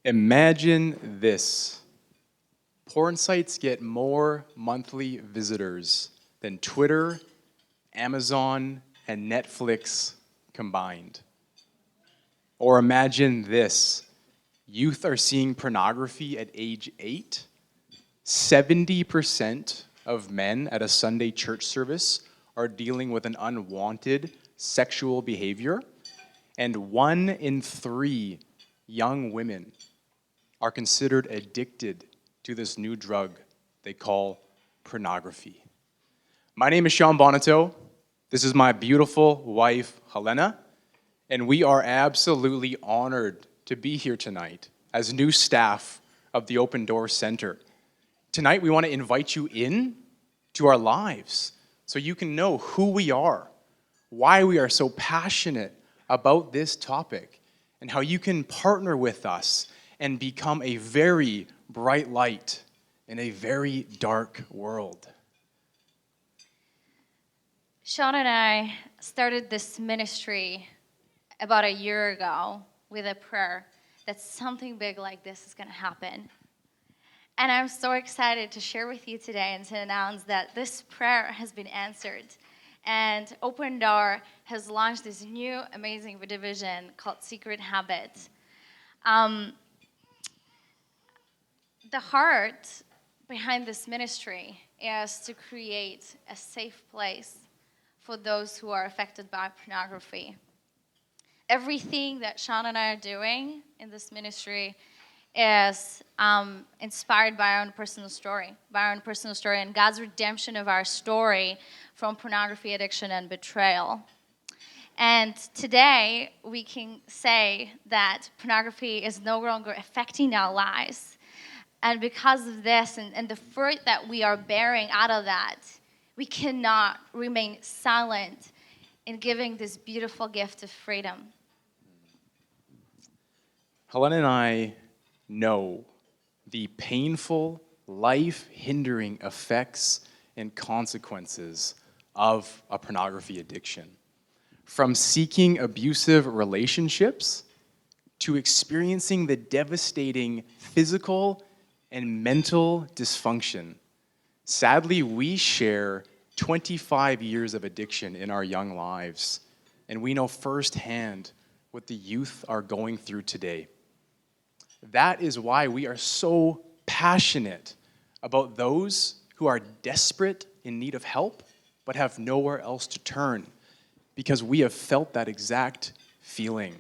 Imagine this. Porn sites get more monthly visitors than Twitter, Amazon, and Netflix combined. Or imagine this. Youth are seeing pornography at age 8. 70% of men at a Sunday church service are dealing with an unwanted sexual behavior, and 1 in 3 young women are considered addicted to this new drug they call pornography. My name is Shawn Bonneteau. This is my beautiful wife, Helena, and we are absolutely honored to be here tonight as new staff of the Open Door Center. Tonight, we want to invite you in to our lives so you can know who we are, why we are so passionate about this topic, and how you can partner with us and become a very bright light in a very dark world. Shawn and I started this ministry about a year ago with a prayer that something big like this is going to happen. And I'm so excited to share with you today and to announce that this prayer has been answered. And Open Door has launched this new amazing division called Secret Habit. The heart behind this ministry is to create a safe place for those who are affected by pornography. Everything that Shawn and I are doing in this ministry is inspired by our own personal story, and God's redemption of our story from pornography addiction and betrayal. And today, we can say that pornography is no longer affecting our lives. And because of this and the fruit that we are bearing out of that, we cannot remain silent in giving this beautiful gift of freedom. Helena and I know the painful, life-hindering effects and consequences of a pornography addiction. From seeking abusive relationships to experiencing the devastating physical and mental dysfunction. Sadly, we share 25 years of addiction in our young lives, and we know firsthand what the youth are going through today. That is why we are so passionate about those who are desperate in need of help but have nowhere else to turn, because we have felt that exact feeling.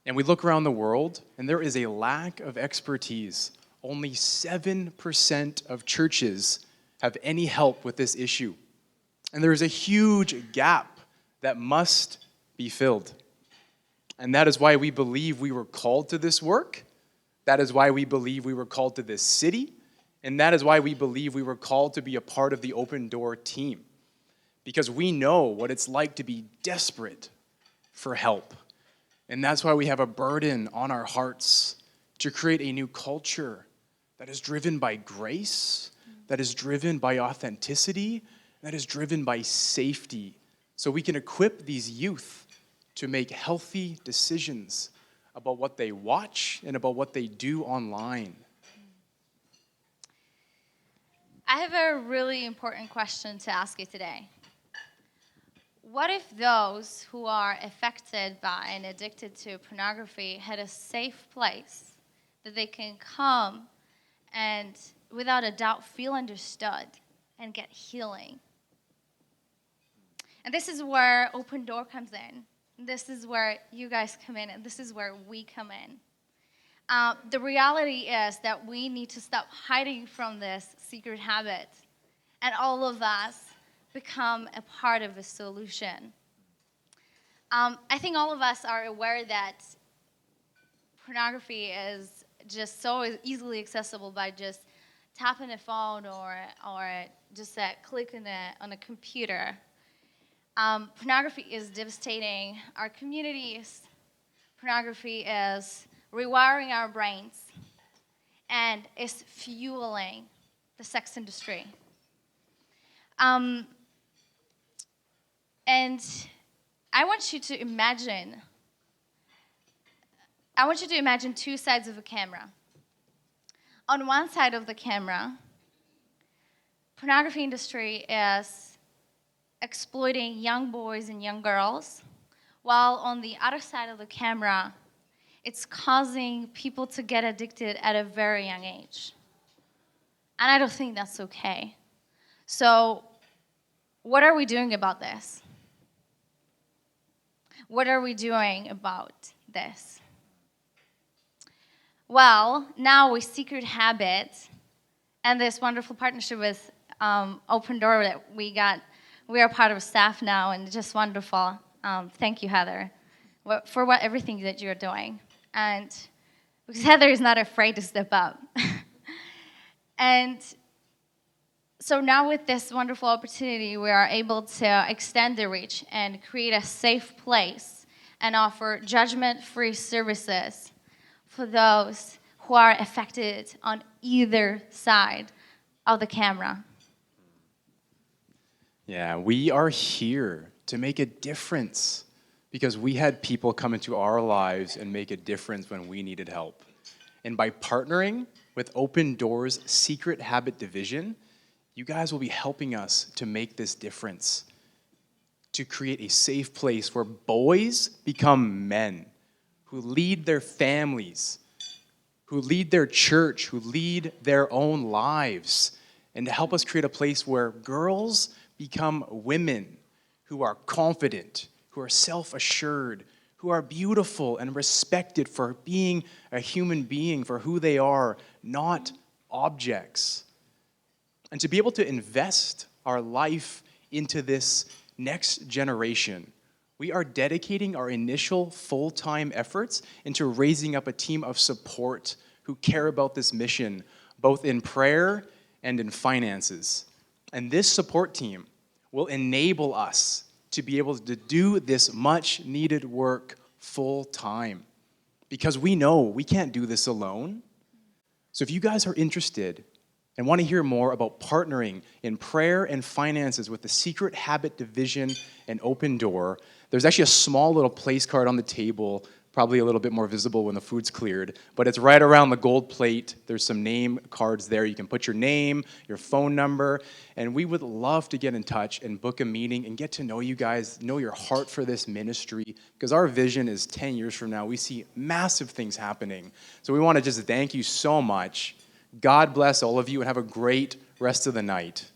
And we look around the world, and there is a lack of expertise. Only 7% of churches have any help with this issue. And there is a huge gap that must be filled. And that is why we believe we were called to this work. That is why we believe we were called to this city. And that is why we believe we were called to be a part of the Open Door team. Because we know what it's like to be desperate for help. And that's why we have a burden on our hearts to create a new culture that is driven by grace, that is driven by authenticity, that is driven by safety, so we can equip these youth to make healthy decisions about what they watch and about what they do online. I have a really important question to ask you today. What if those who are affected by and addicted to pornography had a safe place that they can come and, without a doubt, feel understood and get healing? And this is where Open Door comes in. This is where you guys come in, and this is where we come in. The reality is that we need to stop hiding from this secret habit, and all of us become a part of the solution. I think all of us are aware that pornography is just so easily accessible by just tapping a phone or just a click on a computer. Pornography is devastating our communities. Pornography is rewiring our brains and is fueling the sex industry. And I want you to imagine I want you to imagine two sides of a camera. On one side of the camera, pornography industry is exploiting young boys and young girls, while on the other side of the camera, it's causing people to get addicted at a very young age. And I don't think that's okay. So, what are we doing about this? What are we doing about this? Well, now with Secret Habit and this wonderful partnership with Open Door that we are part of staff now, and it's just wonderful. Thank you, Heather, for everything that you're doing. And because Heather is not afraid to step up. And so now with this wonderful opportunity, we are able to extend the reach and create a safe place and offer judgment-free services for those who are affected on either side of the camera. Yeah, we are here to make a difference because we had people come into our lives and make a difference when we needed help. And by partnering with Open Doors Secret Habit Division, you guys will be helping us to make this difference, to create a safe place where boys become men who lead their families, who lead their church, who lead their own lives, and to help us create a place where girls become women who are confident, who are self-assured, who are beautiful and respected for being a human being, for who they are, not objects. And to be able to invest our life into this next generation, we are dedicating our initial full-time efforts into raising up a team of support who care about this mission, both in prayer and in finances. And this support team will enable us to be able to do this much-needed work full-time, because we know we can't do this alone. So if you guys are interested and want to hear more about partnering in prayer and finances with the Secret Habit Division and Open Door, there's actually a small little place card on the table, probably a little bit more visible when the food's cleared, but it's right around the gold plate. There's some name cards there. You can put your name, your phone number, and we would love to get in touch and book a meeting and get to know you guys, know your heart for this ministry, because our vision is 10 years from now, we see massive things happening. So we want to just thank you so much. God bless all of you and have a great rest of the night.